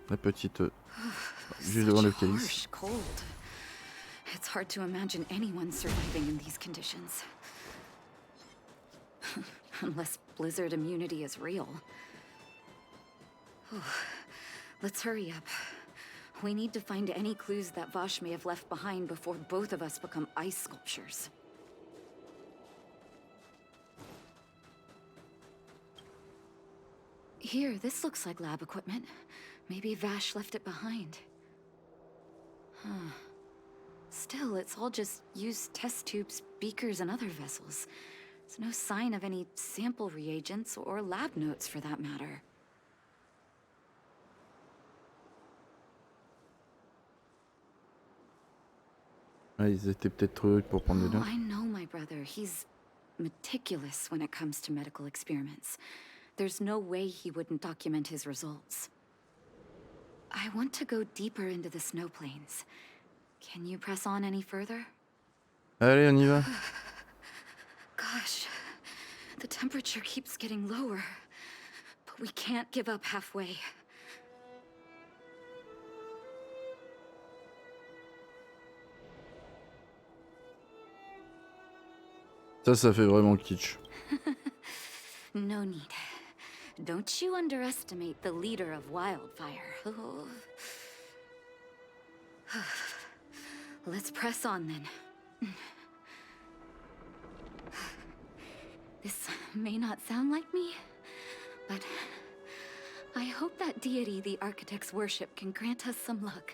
la petite... juste devant le calice. It's hard to imagine anyone surviving in these conditions. Unless blizzard immunity is real. Let's hurry up. We need to find any clues that Vash may have left behind before both of us become ice sculptures. Here, this looks like lab equipment. Maybe Vash left it behind. Huh. Still, it's all just used test tubes, beakers, and other vessels. There's no sign of any sample reagents or lab notes for that matter. Ah, ils étaient peut-être trop rudes pour prendre des notes. I know my brother. He's meticulous when it comes to medical experiments. There's no way he wouldn't document his results. I want to go deeper into the snow plains. Can you press on any further? Allez, on y va. Gosh, the temperature keeps getting lower, but we can't give up halfway. Ça fait vraiment kitsch. No need. Don't you underestimate the leader of Wildfire. Let's press on then. This may not sound like me, but I hope that deity the architects worship can grant us some luck.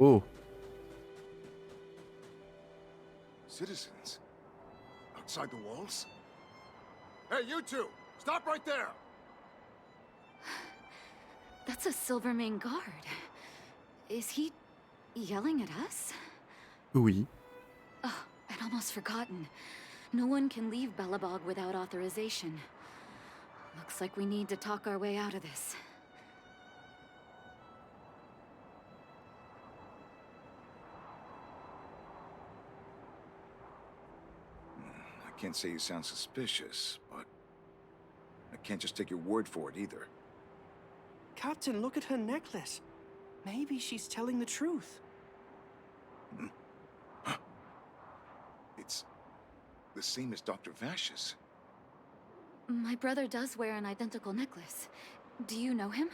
Oh. Citizens? Outside the walls? Hey, you two! Stop right there! That's a Silvermane guard. Is he yelling at us? Oui. Oh, I'd almost forgotten. No one can leave Belobog without authorization. Looks like we need to talk our way out of this. I can't say you sound suspicious, but I can't just take your word for it either. Captain, look at her necklace. Maybe she's telling the truth. It's the same as Dr. Vash's. My brother does wear an identical necklace. Do you know him?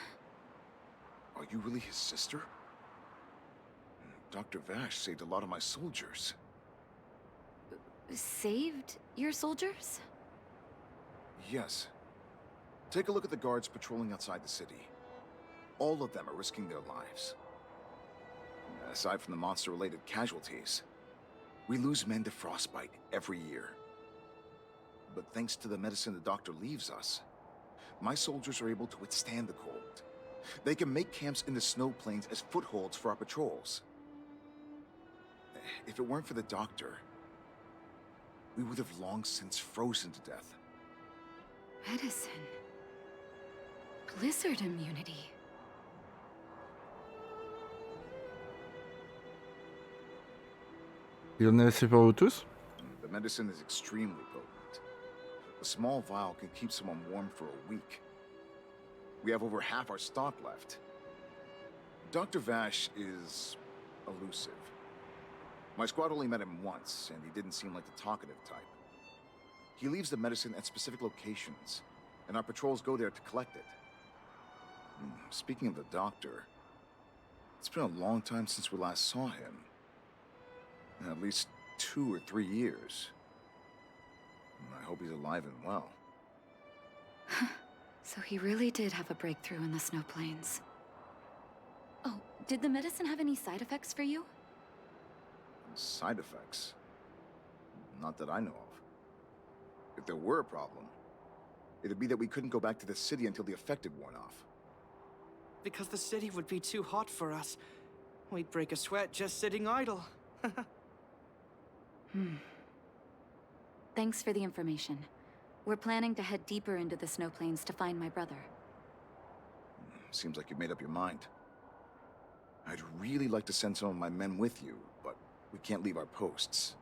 Are you really his sister? Dr. Vash saved a lot of my soldiers. Saved your soldiers? Yes. Take a look at the guards patrolling outside the city. All of them are risking their lives. Aside from the monster-related casualties, we lose men to frostbite every year. But thanks to the medicine the doctor leaves us, my soldiers are able to withstand the cold. They can make camps in the snow plains as footholds for our patrols. If it weren't for the doctor, we would have long since frozen to death. Medicine. Blizzard immunity. Il en a assez pour vous tous? The medicine is extremely potent. A small vial can keep someone warm for a week. We have over half our stock left. Dr. Vash is elusive. My squad only met him once, and he didn't seem like the talkative type. He leaves the medicine at specific locations, and our patrols go there to collect it. Speaking of the doctor, it's been a long time since we last saw him. At least 2 or 3 years. I hope he's alive and well. So he really did have a breakthrough in the snow plains. Oh, did the medicine have any side effects for you? Side effects? Not that I know of. If there were a problem, it'd be that we couldn't go back to the city until the effect had worn off. Because the city would be too hot for us. We'd break a sweat just sitting idle. Thanks for the information. We're planning to head deeper into the snow plains to find my brother. seems like you've made up your mind. I'd really like to send some of my men with you, but we can't leave our posts.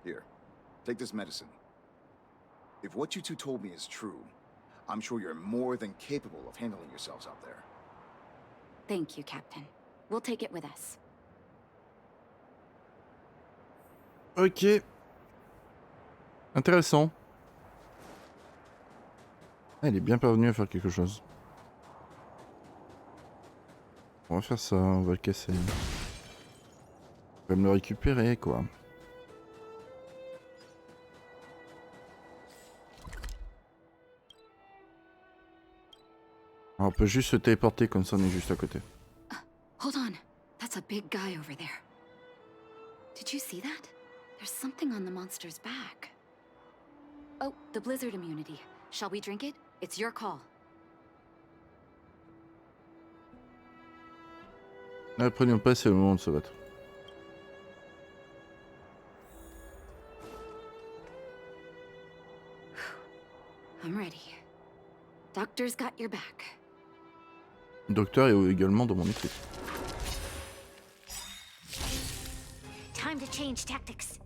Here, take this medicine. If what you two told me is true, I'm sure you're more than capable of handling yourselves out there. Thank you, Captain. We'll take it with us. Ok. Intéressant. Ah, il est bien parvenu à faire quelque chose. On va faire ça, on va le casser. On va me le récupérer, quoi. Alors, on peut juste se téléporter comme ça, on est juste à côté. Hold on. That's a big guy over there. Did you see that? There's something on the monster's back. Oh, the blizzard immunity. Shall we drink it? It's your call. Ne prenons pas, c'est le moment de se battre. I'm ready. Doctor's got your back. Le docteur est également dans mon équipe. Time to change tactics.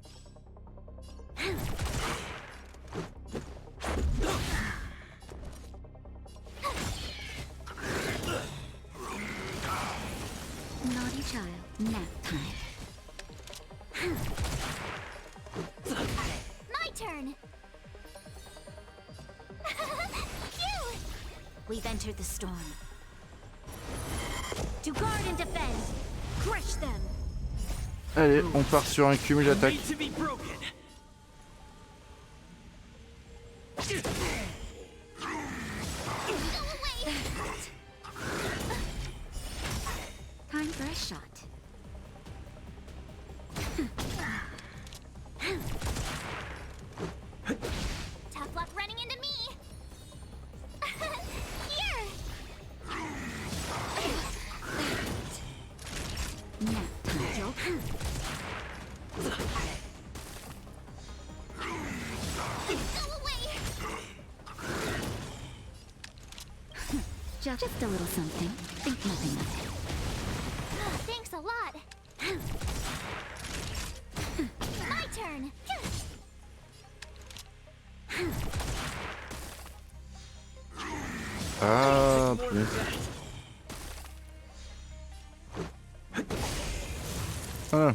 Naughty child, nap time. My turn. Phew! We've entered the storm. To guard and defend. Crush them. Allez, on part sur un cumul d'attaques. Time for a shot. Tough luck running into me. Here. Nap time, joke. Just a little something. Think nothing of it. Thanks a lot. My turn. Ah, punaise. Ah.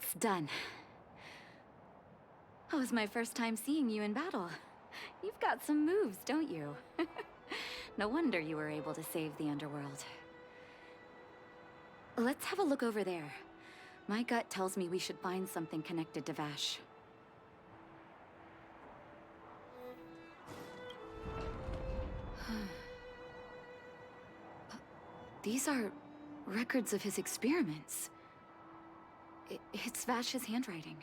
It's done. That was my first time seeing you in battle. You've got some moves, don't you? No wonder you were able to save the underworld. Let's have a look over there. My gut tells me we should find something connected to Vash. These are records of his experiments. It's Vash's handwriting.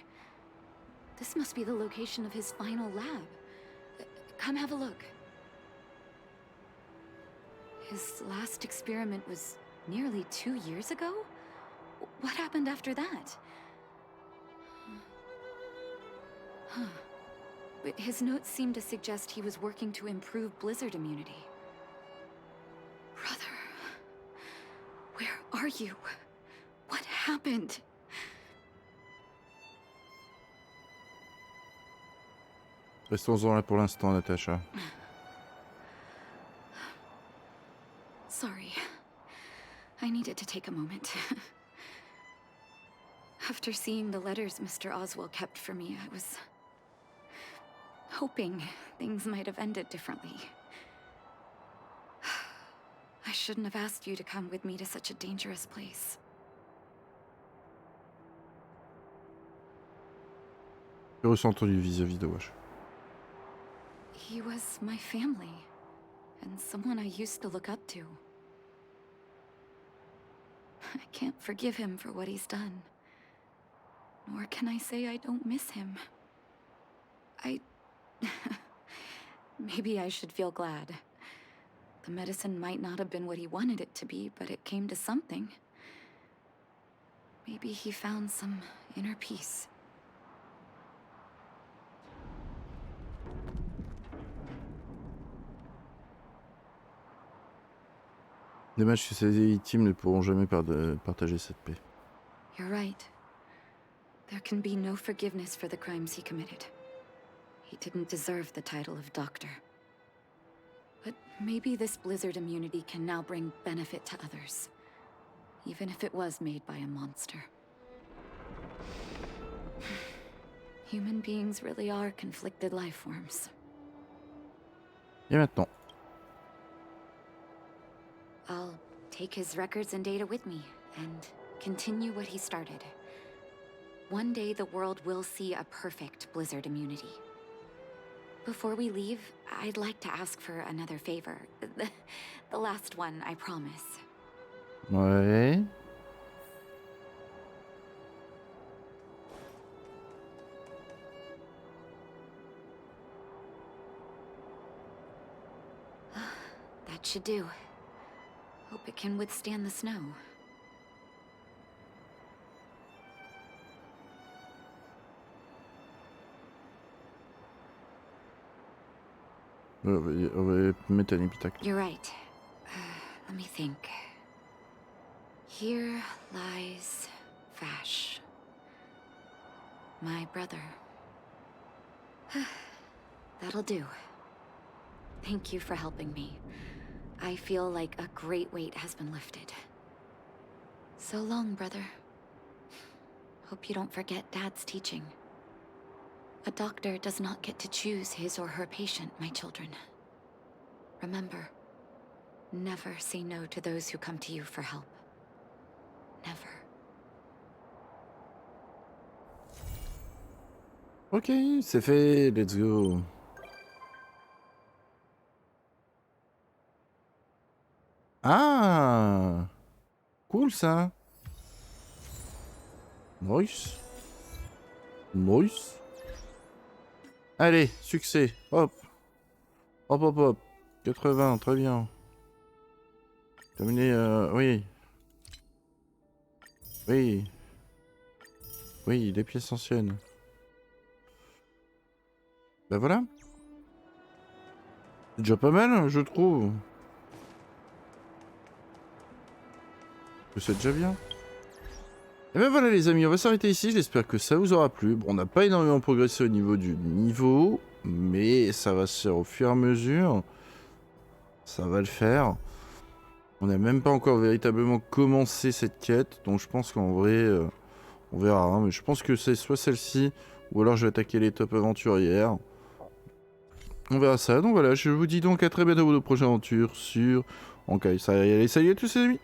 This must be the location of his final lab. Come have a look. His last experiment was nearly 2 years ago? What happened after that? Huh. His notes seem to suggest he was working to improve blizzard immunity. Brother, where are you? What happened? Restons-en là pour l'instant, Natasha. Sorry. I needed to take a moment. After seeing the letters Mr. Oswell kept for me, I was hoping things might have ended differently. I shouldn't have asked you to come with me to such a dangerous place. Que ressens-tu vis-à-vis de Wash? He was my family, and someone I used to look up to. I can't forgive him for what he's done. Nor can I say I don't miss him. Maybe I should feel glad. The medicine might not have been what he wanted it to be, but it came to something. Maybe he found some inner peace. Dommage que ces victimes ne pourront jamais partager cette paix. You're right. There can be no forgiveness for the crimes he committed. He didn't deserve the title of doctor. But maybe this blizzard immunity can now bring benefit to others. Even if it was made by a monster. Human beings really are conflicted life forms. Et maintenant? I'll take his records and data with me, and continue what he started. One day the world will see a perfect blizzard immunity. Before we leave, I'd like to ask for another favor. The last one, I promise. Ouais. That should do. Hope it can withstand the snow. On va mettre un épitaphe. You're right. Let me think. Here lies Vash, my brother. That'll do. Thank you for helping me. I feel like a great weight has been lifted. So long, brother. Hope you don't forget Dad's teaching. A doctor does not get to choose his or her patient, my children. Remember, never say no to those who come to you for help. Never. Ok, c'est fait, let's go. Ah, cool ça. Nice. Nice. Allez, succès. Hop. Hop, hop, hop. 80, très bien. Terminé, oui. Oui. Oui, les pièces anciennes. Bah voilà. C'est déjà pas mal, je trouve. C'est déjà bien. Et ben voilà les amis, on va s'arrêter ici, j'espère que ça vous aura plu. Bon, on n'a pas énormément progressé au niveau du niveau, mais ça va se faire au fur et à mesure. Ça va le faire. On n'a même pas encore véritablement commencé cette quête, donc je pense qu'en vrai, on verra. Hein, mais je pense que c'est soit celle-ci, ou alors je vais attaquer les top aventurières. On verra ça, donc voilà, je vous dis donc à très bientôt pour de prochaines aventures sur HONKAI STAR RAIL. Allez, salut à tous les amis!